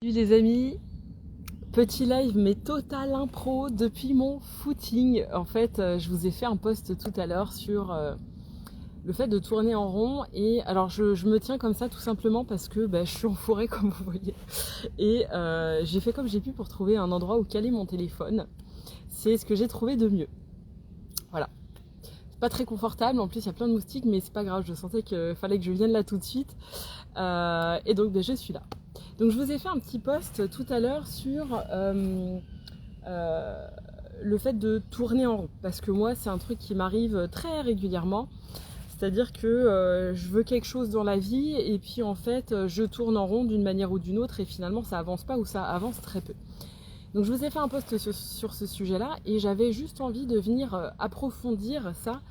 Salut les amis, petit live mais total impro depuis mon footing. En fait, je vous ai fait un post tout à l'heure sur le fait de tourner en rond. Et alors je me tiens comme ça tout simplement parce que je suis en forêt comme vous voyez. Et j'ai fait comme j'ai pu pour trouver un endroit où caler mon téléphone. C'est ce que j'ai trouvé de mieux. Voilà. C'est pas très confortable, en plus il y a plein de moustiques, mais c'est pas grave, je sentais qu'il fallait que je vienne là tout de suite. Et donc je suis là. Donc je vous ai fait un petit post tout à l'heure sur le fait de tourner en rond, parce que moi c'est un truc qui m'arrive très régulièrement, c'est-à-dire que je veux quelque chose dans la vie et puis en fait je tourne en rond d'une manière ou d'une autre et finalement ça avance pas ou ça avance très peu. Donc je vous ai fait un post sur ce sujet-là et j'avais juste envie de venir approfondir ça,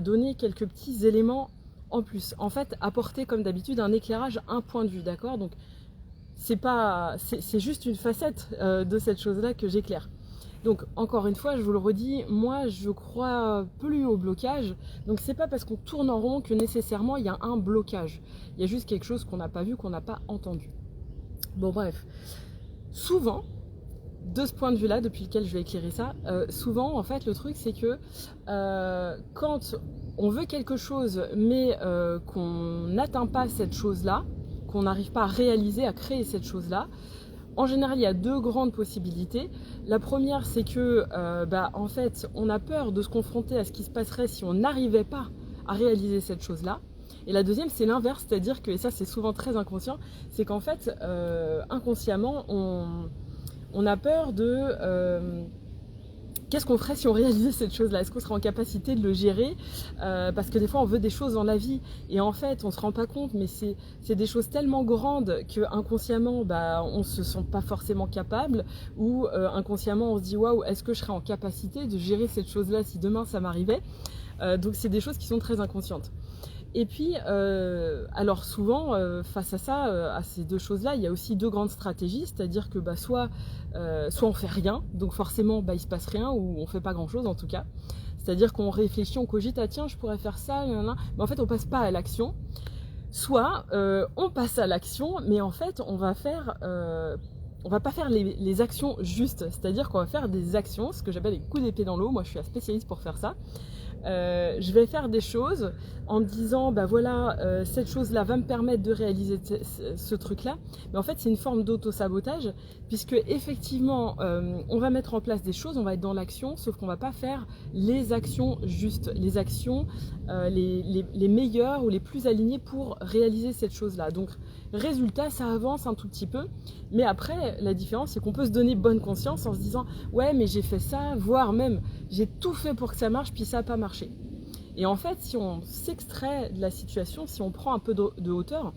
donner quelques petits éléments en plus. En fait, apporter comme d'habitude un éclairage, un point de vue, d'accord? Donc c'est juste une facette de cette chose-là que j'éclaire. Donc encore une fois, je vous le redis, moi je crois plus au blocage. Donc c'est pas parce qu'on tourne en rond que nécessairement il y a un blocage. Il y a juste quelque chose qu'on n'a pas vu, qu'on n'a pas entendu. Bon bref, souvent, de ce point de vue-là, depuis lequel je vais éclairer ça, souvent en fait le truc c'est que quand on veut quelque chose mais qu'on n'atteint pas cette chose-là, qu'on n'arrive pas à réaliser, à créer cette chose-là, en général il y a deux grandes possibilités. La première c'est que en fait on a peur de se confronter à ce qui se passerait si on n'arrivait pas à réaliser cette chose-là. Et la deuxième c'est l'inverse, c'est-à-dire que, et ça c'est souvent très inconscient, c'est qu'en fait inconsciemment on a peur de qu'est-ce qu'on ferait si on réalisait cette chose-là? Est-ce qu'on serait en capacité de le gérer? Parce que des fois on veut des choses dans la vie et en fait on se rend pas compte, mais c'est des choses tellement grandes que inconsciemment on se sent pas forcément capable, ou inconsciemment on se dit waouh, est-ce que je serais en capacité de gérer cette chose-là si demain ça m'arrivait? Donc c'est des choses qui sont très inconscientes. Et puis, alors souvent, face à ça, à ces deux choses-là, il y a aussi deux grandes stratégies, c'est-à-dire que soit on fait rien, donc forcément il se passe rien, ou on fait pas grand-chose en tout cas. C'est-à-dire qu'on réfléchit, on cogite, ah tiens, je pourrais faire ça, mais en fait on passe pas à l'action. Soit on passe à l'action, mais en fait on va pas faire les actions justes, c'est-à-dire qu'on va faire des actions, ce que j'appelle des coups d'épée dans l'eau. Moi je suis un spécialiste pour faire ça. Je vais faire des choses en me disant voilà, cette chose-là va me permettre de réaliser ce truc-là, mais en fait c'est une forme d'auto-sabotage, puisque effectivement on va mettre en place des choses, on va être dans l'action, sauf qu'on va pas faire les actions justes, les actions les meilleures ou les plus alignées pour réaliser cette chose-là. Donc résultat, ça avance un tout petit peu, mais après la différence c'est qu'on peut se donner bonne conscience en se disant ouais mais j'ai fait ça, voire même j'ai tout fait pour que ça marche puis ça n'a pas marché. Et en fait si on s'extrait de la situation, si on prend un peu de hauteur,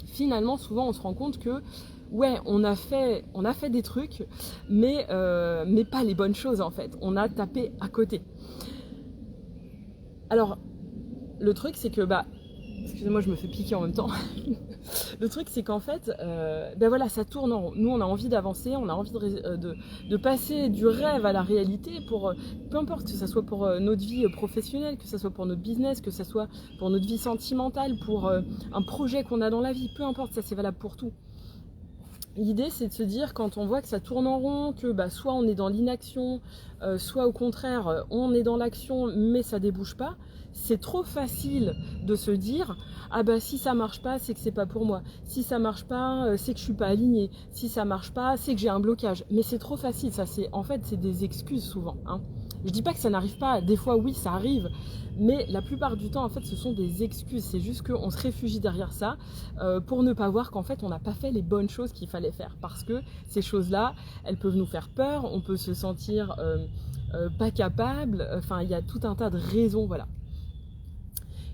finalement souvent on se rend compte que ouais on a fait des trucs mais pas les bonnes choses en fait, on a tapé à côté. Alors le truc c'est que excusez-moi, je me fais piquer en même temps. Le truc, c'est qu'en fait, voilà, ça tourne en rond. Nous, on a envie d'avancer, on a envie de passer du rêve à la réalité, pour peu importe, que ce soit pour notre vie professionnelle, que ce soit pour notre business, que ce soit pour notre vie sentimentale, pour un projet qu'on a dans la vie, peu importe, ça c'est valable pour tout. L'idée, c'est de se dire, quand on voit que ça tourne en rond, que soit on est dans l'inaction, soit au contraire, on est dans l'action, mais ça débouche pas, c'est trop facile de se dire ah si ça marche pas, c'est que c'est pas pour moi. Si ça marche pas, c'est que je suis pas alignée. Si ça marche pas, c'est que j'ai un blocage. Mais c'est trop facile, ça c'est des excuses souvent. Hein. Je dis pas que ça n'arrive pas, des fois oui ça arrive, mais la plupart du temps en fait ce sont des excuses. C'est juste qu'on se réfugie derrière ça pour ne pas voir qu'en fait on n'a pas fait les bonnes choses qu'il fallait faire. Parce que ces choses-là, elles peuvent nous faire peur, on peut se sentir pas capable, enfin il y a tout un tas de raisons, voilà.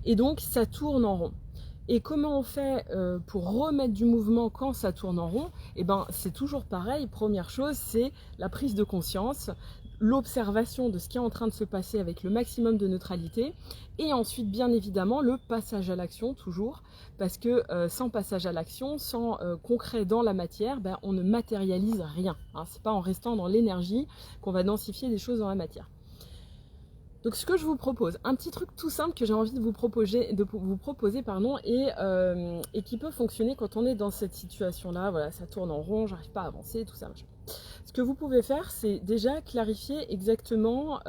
Et donc ça tourne en rond. Et comment on fait pour remettre du mouvement quand ça tourne en rond? C'est toujours pareil. Première chose, c'est la prise de conscience, l'observation de ce qui est en train de se passer avec le maximum de neutralité, et ensuite bien évidemment le passage à l'action, toujours, parce que sans passage à l'action, sans concret dans la matière, on ne matérialise rien, hein. C'est pas en restant dans l'énergie qu'on va densifier des choses dans la matière. Donc ce que je vous propose, un petit truc tout simple que j'ai envie de vous proposer, et qui peut fonctionner quand on est dans cette situation-là, voilà, ça tourne en rond, j'arrive pas à avancer, tout ça, machin. Ce que vous pouvez faire, c'est déjà clarifier exactement,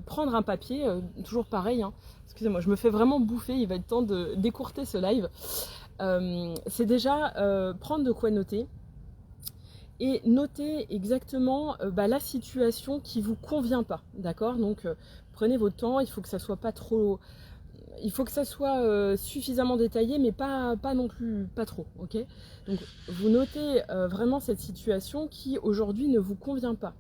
prendre un papier, toujours pareil, hein, excusez-moi, je me fais vraiment bouffer, il va être temps d'écourter ce live. C'est déjà prendre de quoi noter, et noter exactement la situation qui vous convient pas, d'accord? Donc prenez votre temps, il faut que ça soit pas trop, il faut que ça soit suffisamment détaillé, mais pas non plus pas trop, ok? Donc vous notez vraiment cette situation qui aujourd'hui ne vous convient pas.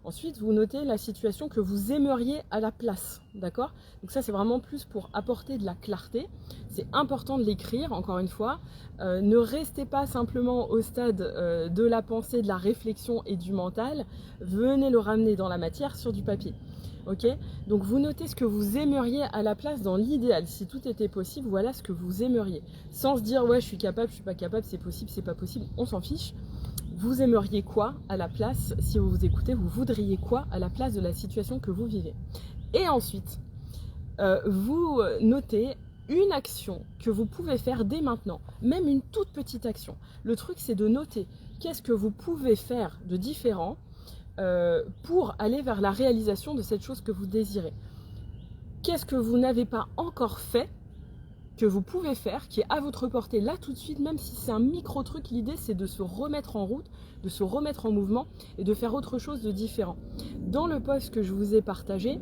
Ensuite, vous notez la situation que vous aimeriez à la place, d'accord? Donc ça, c'est vraiment plus pour apporter de la clarté. C'est important de l'écrire, encore une fois. Ne restez pas simplement au stade de la pensée, de la réflexion et du mental. Venez le ramener dans la matière sur du papier. Ok? Donc vous notez ce que vous aimeriez à la place dans l'idéal. Si tout était possible, voilà ce que vous aimeriez. Sans se dire, ouais, je suis capable, je suis pas capable, c'est possible, c'est pas possible, on s'en fiche. Vous aimeriez quoi à la place, si vous vous écoutez, vous voudriez quoi à la place de la situation que vous vivez. Et ensuite, vous notez une action que vous pouvez faire dès maintenant, même une toute petite action. Le truc, c'est de noter qu'est-ce que vous pouvez faire de différent pour aller vers la réalisation de cette chose que vous désirez. Qu'est-ce que vous n'avez pas encore fait, que vous pouvez faire, qui est à votre portée là tout de suite, même si c'est un micro truc. L'idée, c'est de se remettre en route, de se remettre en mouvement et de faire autre chose de différent. Dans le post que je vous ai partagé,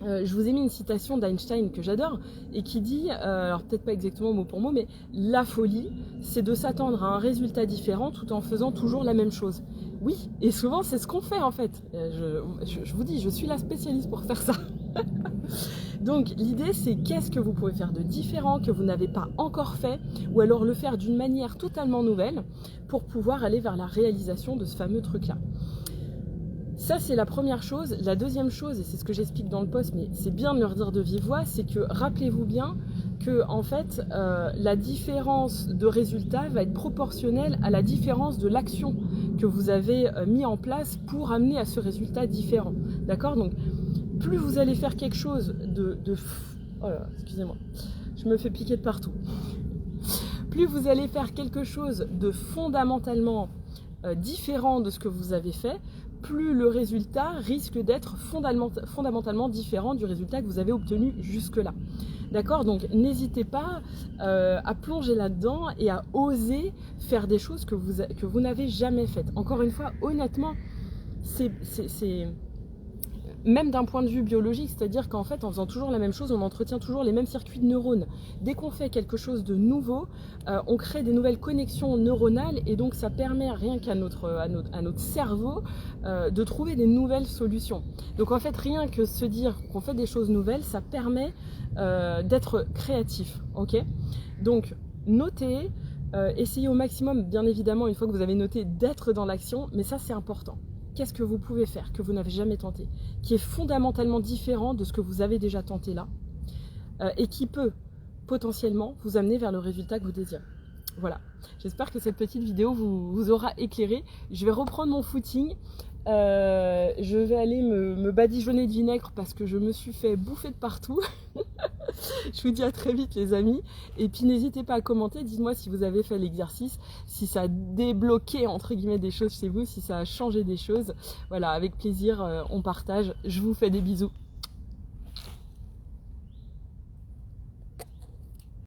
je vous ai mis une citation d'Einstein que j'adore et qui dit, alors peut-être pas exactement mot pour mot, mais la folie, c'est de s'attendre à un résultat différent tout en faisant toujours la même chose. Oui, et souvent c'est ce qu'on fait en fait. Je vous dis, je suis la spécialiste pour faire ça. Donc l'idée, c'est qu'est-ce que vous pouvez faire de différent, que vous n'avez pas encore fait, ou alors le faire d'une manière totalement nouvelle pour pouvoir aller vers la réalisation de ce fameux truc-là. Ça, c'est la première chose. La deuxième chose, et c'est ce que j'explique dans le post, mais c'est bien de leur dire de vive voix, c'est que rappelez-vous bien que en fait, la différence de résultat va être proportionnelle à la différence de l'action que vous avez mis en place pour amener à ce résultat différent. D'accord? Donc, plus vous allez faire quelque chose oh là, excusez-moi, je me fais piquer de partout. Plus vous allez faire quelque chose de fondamentalement différent de ce que vous avez fait, plus le résultat risque d'être fondamentalement différent du résultat que vous avez obtenu jusque-là. D'accord? Donc n'hésitez pas à plonger là-dedans et à oser faire des choses que vous n'avez jamais faites. Encore une fois, honnêtement, c'est même d'un point de vue biologique, c'est-à-dire qu'en fait, en faisant toujours la même chose, on entretient toujours les mêmes circuits de neurones. Dès qu'on fait quelque chose de nouveau, on crée des nouvelles connexions neuronales et donc ça permet rien qu'à notre cerveau de trouver des nouvelles solutions. Donc en fait, rien que se dire qu'on fait des choses nouvelles, ça permet d'être créatif. Ok? Donc notez, essayez au maximum, bien évidemment, une fois que vous avez noté, d'être dans l'action, mais ça c'est important. Qu'est-ce que vous pouvez faire, que vous n'avez jamais tenté, qui est fondamentalement différent de ce que vous avez déjà tenté là, et qui peut potentiellement vous amener vers le résultat que vous désirez. Voilà, j'espère que cette petite vidéo vous aura éclairé. Je vais reprendre mon footing, je vais aller me badigeonner de vinaigre parce que je me suis fait bouffer de partout. Je vous dis à très vite les amis, et puis n'hésitez pas à commenter, dites-moi si vous avez fait l'exercice, si ça a débloqué entre guillemets des choses chez vous, si ça a changé des choses. Voilà, avec plaisir, on partage. Je vous fais des bisous.